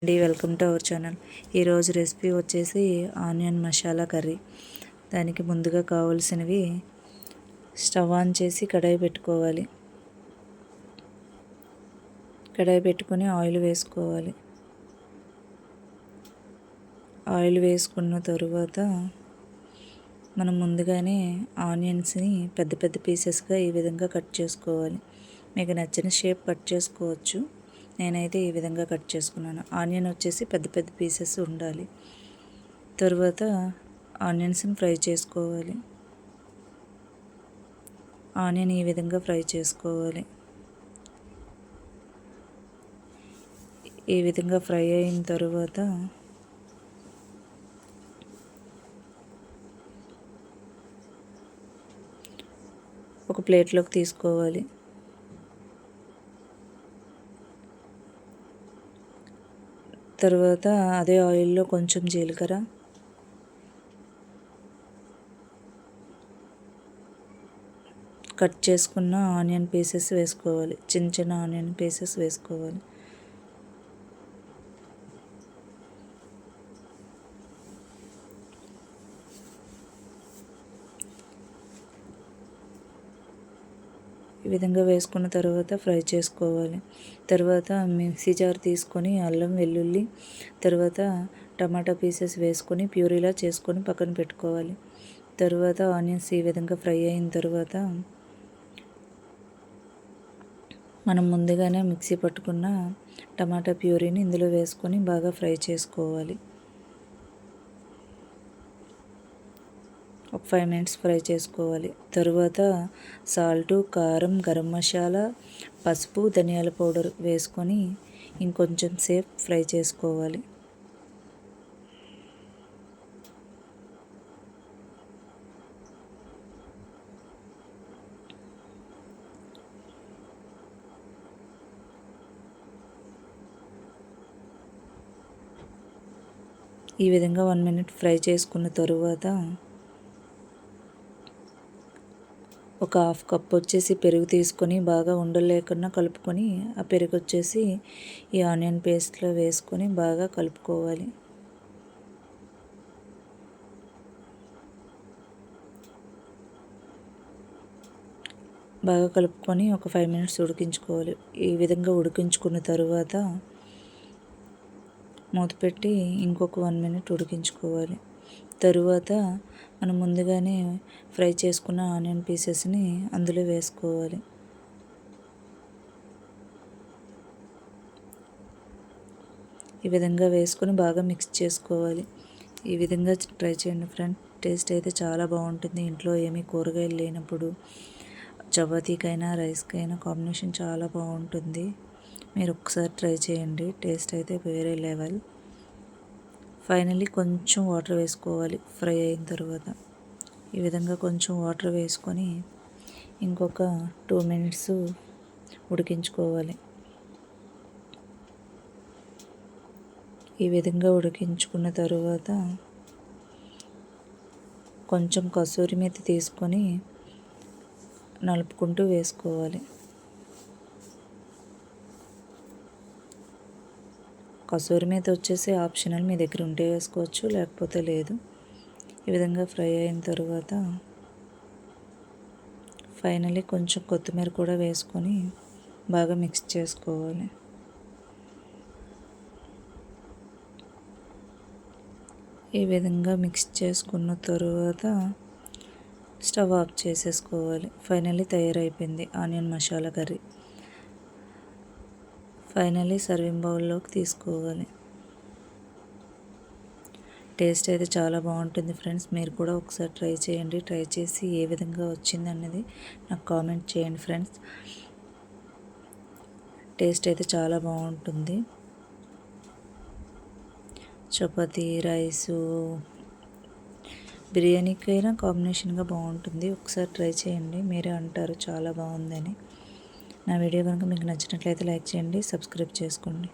Welcome to our channel. ఈరోజు recipe వచ్చేసి onion masala curry. దానికి ముందుగా కావాల్సినవి స్టవ్ ఆన్ చేసి కడాయి పెట్టుకోవాలి. కడాయి పెట్టుకొని ఆయిల్ వేసుకోవాలి. ఆయిల్ వేసుకున్న తరువాత మనం ముందుగానే ఆనియన్స్ని పెద్ద పెద్ద పీసెస్గా ఈ విధంగా కట్ చేసుకోవాలి. మీకు నచ్చిన షేప్ కట్ చేసుకోవచ్చు. నేనైతే ఈ విధంగా కట్ చేసుకున్నాను. ఆనియన్ వచ్చేసి పెద్ద పెద్ద పీసెస్ ఉండాలి. తర్వాత ఆనియన్స్ని ఫ్రై చేసుకోవాలి. ఆనియన్ ఈ విధంగా ఫ్రై చేసుకోవాలి. ఈ విధంగా ఫ్రై అయిన తర్వాత ఒక ప్లేట్లోకి తీసుకోవాలి. తర్వాత అదే ఆయిల్లో కొంచెం జీలకర్ర, కట్ చేసుకున్న ఆనియన్ పీసెస్ వేసుకోవాలి. చిన్న చిన్న ఆనియన్ పీసెస్ వేసుకోవాలి. ఈ విధంగా వేసుకున్న తర్వాత ఫ్రై చేసుకోవాలి. తర్వాత మిక్సీ జార్ తీసుకొని అల్లం వెల్లుల్లి తర్వాత టమాటా పీసెస్ వేసుకొని ప్యూరీలా చేసుకొని పక్కన పెట్టుకోవాలి. తర్వాత ఆనియన్స్ ఈ విధంగా ఫ్రై అయిన తర్వాత మనం ముందుగానే మిక్సీ పట్టుకున్న టమాటా ప్యూరీని ఇందులో వేసుకొని బాగా ఫ్రై చేసుకోవాలి. ఒక 5 మినిట్స్ ఫ్రై చేసుకోవాలి. తరువాత సాల్టు, కారం, గరం మసాలా, పసుపు, ధనియాల పౌడర్ వేసుకొని ఇంకొంచెం సేపు ఫ్రై చేసుకోవాలి. ఈ విధంగా 1 మినిట్ ఫ్రై చేసుకున్న తరువాత ఒక హాఫ్ కప్ వచ్చేసి పెరుగు తీసుకొని బాగా ఉండలు లేకుండా కలుపుకొని ఆ పెరుగు వచ్చేసి ఈ ఆనియన్ పేస్ట్లో వేసుకొని బాగా కలుపుకోవాలి. బాగా కలుపుకొని ఒక 5 మినిట్స్ ఉడికించుకోవాలి. ఈ విధంగా ఉడికించుకున్న తరువాత మూత పెట్టి ఇంకొక 1 మినిట్ ఉడికించుకోవాలి. తరువాత మనం ముందుగానే ఫ్రై చేసుకున్న ఆనియన్ పీసెస్ని అందులో వేసుకోవాలి. ఈ విధంగా వేసుకొని బాగా మిక్స్ చేసుకోవాలి. ఈ విధంగా ట్రై చేయండి ఫ్రెండ్. టేస్ట్ అయితే చాలా బాగుంటుంది. ఇంట్లో ఏమీ కూరగాయలు లేనప్పుడు చపాతీకైనా రైస్కైనా కాంబినేషన్ చాలా బాగుంటుంది. మీరు ఒకసారి ట్రై చేయండి. టేస్ట్ అయితే వేరే లెవెల్. ఫైనల్లీ కొంచెం వాటర్ వేసుకోవాలి ఫ్రై అయిన తర్వాత. ఈ విధంగా కొంచెం వాటర్ వేసుకొని ఇంకొక 2 మినిట్స్ ఉడికించుకోవాలి. ఈ విధంగా ఉడికించుకున్న తరువాత కొంచెం కసూరి మేతి తీసుకొని నలుపుకుంటూ వేసుకోవాలి. కసూరి మేతి వచ్చేసి ఆప్షనల్, మీ దగ్గర ఉంటే వేసుకోవచ్చు లేకపోతే లేదు. ఈ విధంగా ఫ్రై అయిన తర్వాత ఫైనల్లీ కొంచెం కొత్తిమీర కూడా వేసుకొని బాగా మిక్స్ చేసుకోవాలి. ఈ విధంగా మిక్స్ చేసుకున్న తరువాత స్టవ్ ఆఫ్ చేసేసుకోవాలి. ఫైనల్లీ తయారైపోయింది onion masala curry. Finally serving బౌల్లోకి తీసుకోవాలి. టేస్ట్ అయితే చాలా బాగుంటుంది ఫ్రెండ్స్. మీరు కూడా ఒకసారి ట్రై చేయండి. ట్రై చేసి ఏ విధంగా వచ్చిందన్నది నాకు కామెంట్ చేయండి ఫ్రెండ్స్. టేస్ట్ అయితే చాలా బాగుంటుంది. చపాతీ, రైసు, బిర్యానీకైనా కాంబినేషన్గా బాగుంటుంది. ఒకసారి ట్రై చేయండి. మీరే అంటారు చాలా బాగుందని. నా వీడియో కనుక మీకు నచ్చినట్లయితే లైక్ చేయండి, సబ్స్క్రైబ్ చేసుకోండి.